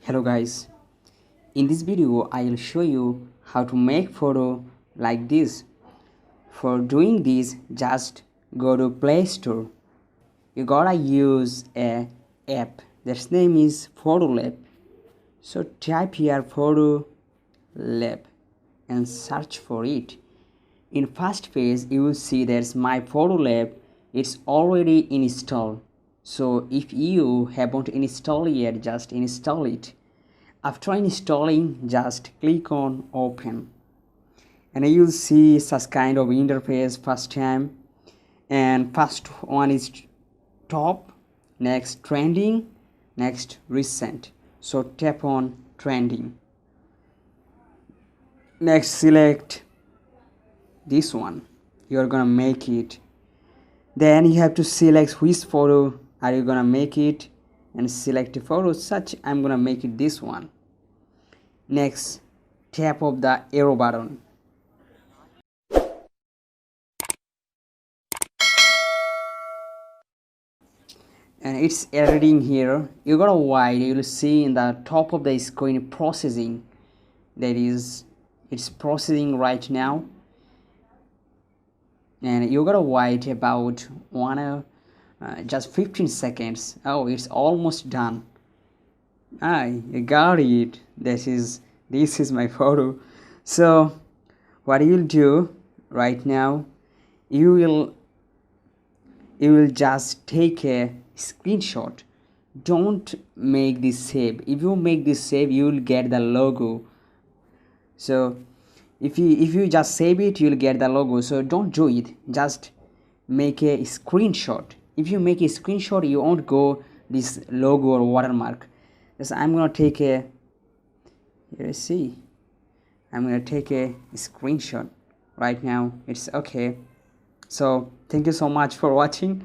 Hello guys, in this video I will show you how to make photo like this. For doing this, just go to Play Store. You gotta use a app that's name is Photolab. So type here Photolab and search for it. In first page you will see there's my Photolab. It's already installed. So if you haven't installed yet, just install it. After installing, just click on open and you'll see such kind of interface first time. And first one is top, next trending, next recent. So tap on trending. Next select this one. You're gonna make it. Then you have to select which photo are you gonna make it and select a photo such I'm gonna make it this one. Next, tap of the arrow button. And it's editing here. You gotta wait, you'll see in the top of the screen processing. That is, it's processing right now. And you gotta wait about just 15 seconds. Oh, it's almost done. I got it. This is my photo. So what you'll do right now, you will just take a screenshot. Don't make this save. If you make this save, you will get the logo. So if you just save it, you'll get the logo. So don't do it, just make a screenshot. If you make a screenshot, you won't go this logo or watermark. So I'm gonna take a, you see, I'm gonna take a screenshot right now. It's okay. So thank you so much for watching.